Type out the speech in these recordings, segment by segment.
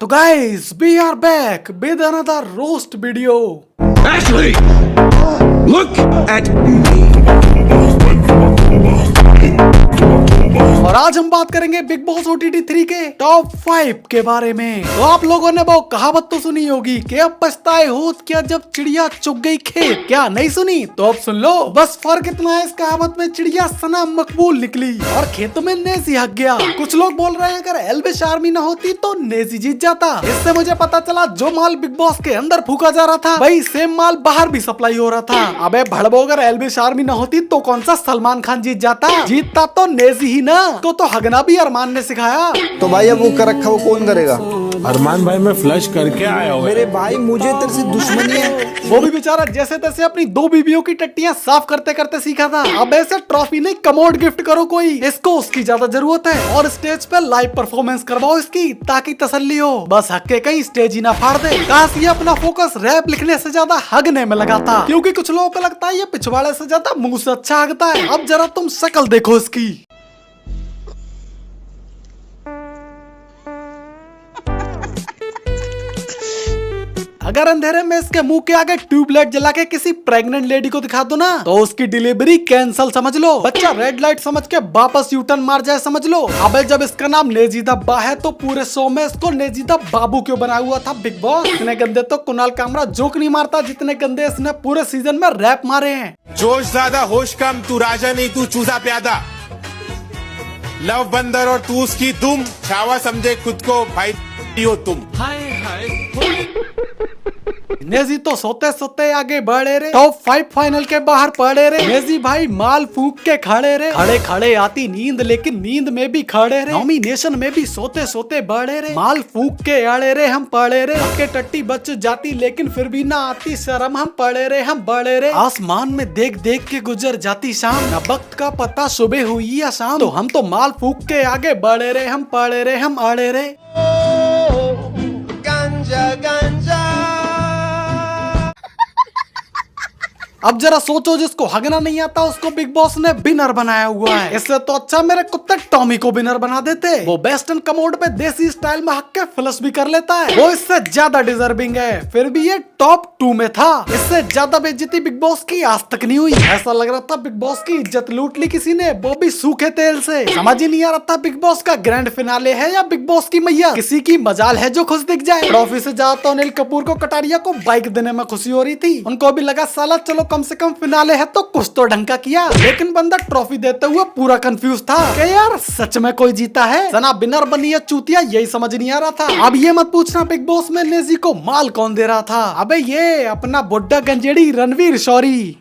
तो guys we are back with another roast video. Ashley, look at me. और आज हम बात करेंगे बिग बॉस OTT 3 के टॉप 5 के बारे में। तो आप लोगों ने वो कहावत तो सुनी होगी कि अब पछताए हो क्या जब चिड़िया चुग गई खेत, क्या नहीं सुनी? तो अब सुन लो। बस फर्क इतना है इस कहावत में चिड़िया सना मकबूल निकली और खेतों में नेजी हक गया। कुछ लोग बोल रहे हैं अगर एल्विश आर्मी न होती तो नेजी जीत जाता। इससे मुझे पता चला जो माल बिग बॉस के अंदर फूका जा रहा था वही सेम माल बाहर भी सप्लाई हो रहा था। अबे भड़बो, अगर एल्विश आर्मी न होती तो कौन सा सलमान खान जीत जाता? जीतता तो नेजी ही ना, तो हगना भी अरमान ने सिखाया। तो भाई अब वो कर रखा वो कौन करेगा? अरमान भाई मैं फ्लश करके आया हूँ। मेरे भाई मुझे तेरे से दुश्मनी है। वो भी बेचारा जैसे तैसे अपनी 2 बीबियों की टट्टियां साफ करते करते सीखा था। अब ऐसे ट्रॉफी नहीं कमोड गिफ्ट करो कोई, इसको उसकी ज्यादा जरूरत है। और स्टेज पे लाइव परफॉर्मेंस करवाओ इसकी ताकि तसल्ली हो। बस हक के कहीं स्टेज ही ना फाड़ दे। काश ये अपना फोकस रैप लिखने से ज्यादा हगने में लगाता, क्योंकि कुछ लोगों को लगता है ये पिछवाड़े से ज्यादा मुंह से अच्छा हगता है। अब जरा तुम शक्ल देखो इसकी। अगर अंधेरे में इसके मुंह के आगे ट्यूबलाइट जला के किसी प्रेग्नेंट लेडी को दिखा दो ना तो उसकी डिलीवरी कैंसल समझ लो। बच्चा रेड लाइट समझ के वापस यूटर्न मार जाए समझ लो। अबे जब इसका नाम नेजीदा बा है तो पूरे शो में इसको नेजीदा बाबू क्यों बनाया हुआ था बिग बॉस? इतने गंदे तो कुणाल कामरा जोक नहीं मारता जितने गंदे इसने पूरे सीजन में रैप मारे हैं। जोश ज्यादा होश कम, तू राजा नहीं तू चूजा प्यादा, लव बंदर और तू उसकी दुम, छावा समझे खुद को भाई हो तुम। नेजी तो सोते सोते आगे बढ़े रे, टॉप 5 फाइनल के बाहर पड़े रे। नेजी भाई माल फूक के खड़े रे, खड़े खड़े आती नींद लेकिन नींद में भी खड़े रे। नॉमिनेशन में भी सोते सोते बढ़े रे, माल फूक के आड़े रे हम पड़े रे। के टट्टी बच जाती लेकिन फिर भी ना आती शर्म, हम पड़े रे हम बड़े रे। आसमान में देख देख के गुजर जाती शाम, न वक्त का पता सुबह हुई या शाम, तो हम तो माल फूक के आगे बढ़े रे, हम पड़े रे हम आड़े रे। गांजा गांजा। अब जरा सोचो जिसको हगना नहीं आता उसको बिग बॉस ने विनर बनाया हुआ है। इससे तो अच्छा मेरे कुत्ते टॉमी को विनर बना देते। वो बेस्ट एंड कमोड पे देसी स्टाइल में हक के फ्लश भी कर लेता है, वो इससे ज्यादा डिजर्विंग है। फिर भी ये टॉप 2 में था। इससे ज्यादा बेइज्जती बिग बॉस की आज तक नहीं हुई। ऐसा लग रहा था बिग बॉस की इज्जत लूट ली किसी ने, वो भी सूखे तेल से। समझ ही नहीं आ रहा था बिग बॉस का ग्रैंड फिनाले है या बिग बॉस की मैया। किसी की मजाल है जो खुश दिख जाए। ट्रॉफी से ज्यादा तो अनिल कपूर को कटारिया को बाइक देने में खुशी हो रही थी। उनको भी लगा साला चलो कम से कम फिनाले है तो कुछ तो ढंग का किया, लेकिन बंदा ट्रॉफी देते हुए पूरा कंफ्यूज था कि यार सच में कोई जीता है सना विनर बनी है चूतिया, यही समझ नहीं आ रहा था। अब ये मत पूछना बिग बॉस में नेजी को माल कौन दे रहा था। अबे ये अपना बुड्ढा गंजेड़ी रणवीर शौरी।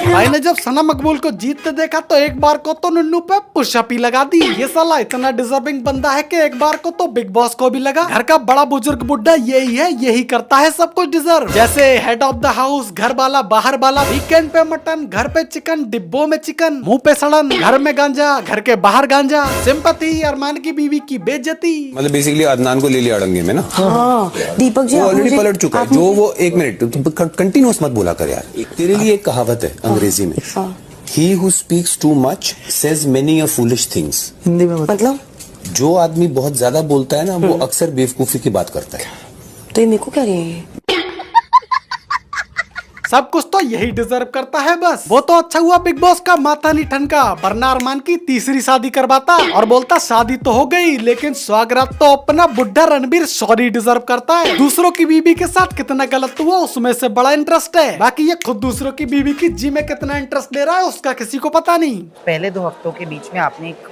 भाई ने जब सना मकबूल को जीतते देखा तो एक बार को तो नुन्नू पे पुशअप ही लगा दी। ये साला इतना डिजर्विंग बंदा है कि एक बार को तो बिग बॉस को भी लगा। घर का बड़ा बुजुर्ग बुड्ढा यही है, यही करता है सब कुछ डिजर्व। जैसे हेड ऑफ द हाउस, घर वाला बाहर वाला, वीकेंड पे मटन, घर पे चिकन, डिब्बों में चिकन, मुंह पे सड़न, घर में गांजा, घर के बाहर गांजा, सिंपैथी, अरमान की बीवी की बेइज्जती। मतलब बेसिकली अदनान को ले लिया अड़ंगे में ना। हाँ, दीपक जी ऑलरेडी पलट चुका है। जो वो एक मिनट तुम कंटिन्यूअस मत बोला कर यार। तेरे लिए एक कहावत है अंग्रेजी में, He who speaks too much says many a foolish things। Hindi में मतलब जो आदमी बहुत ज्यादा बोलता है ना वो अक्सर बेवकूफी की बात करता है। तो ये मेरे को क्या रही है? सब कुछ तो यही डिजर्व करता है बस। वो तो अच्छा हुआ बिग बॉस का माथा नहीं ठनका, वरना अरमान की तीसरी शादी करवाता और बोलता शादी तो हो गई लेकिन स्वागत तो अपना बुड्ढा रणबीर शौरी डिजर्व करता है। दूसरों की बीवी के साथ कितना गलत हुआ उसमें से बड़ा इंटरेस्ट है। बाकी ये खुद दूसरों की बीवी की जी में कितना इंटरेस्ट ले रहा है उसका किसी को पता नहीं। पहले 2 हफ्तों के बीच में आपने एक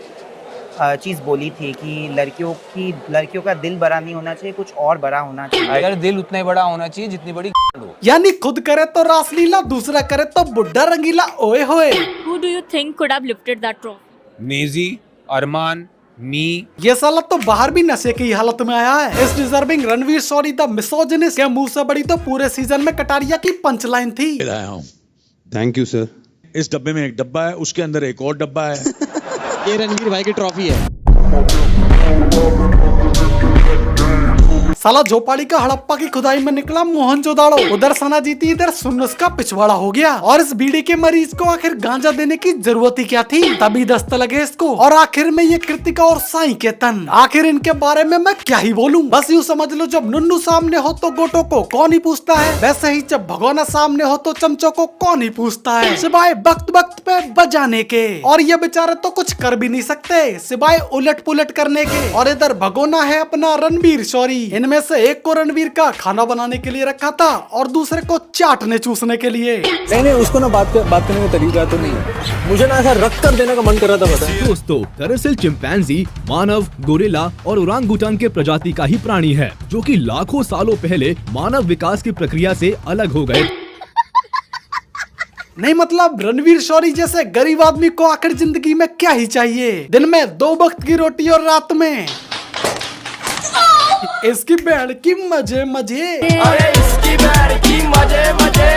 चीज बोली थी कि लड़कियों का दिल बड़ा नहीं होना चाहिए, कुछ और बड़ा होना चाहिए। अगर दिल उतना ही बड़ा होना चाहिए जितनी बड़ी हो। यानी खुद करे तो रासलीला, दूसरा करे तो बुड्ढा रंगीला। ओए होए। Who do you think could have lifted that trophy? Naezy, अरमान, मी। ये साला तो बाहर भी नशे की हालत में आया है। इस deserving Ranveer Shorey the misogynist के मुंह से बड़ी तो पूरे सीजन में कटारिया की पंचलाइन थी। Thank you sir. इस डब्बे में एक डब्बा है, उसके अंदर एक और डब्बा है। ये रणवीर भाई की ट्रॉफी है। साला झोपड़ी का हड़प्पा की खुदाई में निकला मोहनजोदाड़ो, उधर सना जीती, इधर सुन्नस का पिछवाड़ा हो गया। और इस बीड़ी के मरीज को आखिर गांजा देने की जरूरत ही क्या थी, तभी दस्त लगे इसको। और आखिर में ये कृतिका और साईं के तन, आखिर इनके बारे में मैं क्या ही बोलूं। बस यूं समझ लो, जब नुन्नू सामने हो तो गोटो को कौन ही पूछता है, वैसे ही जब भगोना सामने हो तो चमचो को कौन ही पूछता है, सिवाय वक्त वक्त पे बजाने के। और ये बेचारे तो कुछ कर भी नहीं सकते सिवाय उलट पुलट करने के। और इधर भगोना है अपना रणवीर शौरी, इनमें से एक को रणवीर का खाना बनाने के लिए रखा था और दूसरे को चाटने चूसने के लिए। नहीं उसको ना बात करने का तरीका तो नहीं है, मुझे ना ऐसा रख कर देने का मन कर रहा था। पता है दोस्तों, दरअसल चिंपैंजी मानव, गोरिल्ला और ओरांगुटान के प्रजाति का ही प्राणी है, जो कि लाखों सालों पहले मानव विकास की प्रक्रिया से अलग हो गए। नहीं मतलब रणवीर शौरी जैसे गरीब आदमी को आखिर जिंदगी में क्या ही चाहिए, दिन में 2 वक्त की रोटी और रात में इसकी बैंड की मजे मजे। अरे इसकी बैर की मजे मजे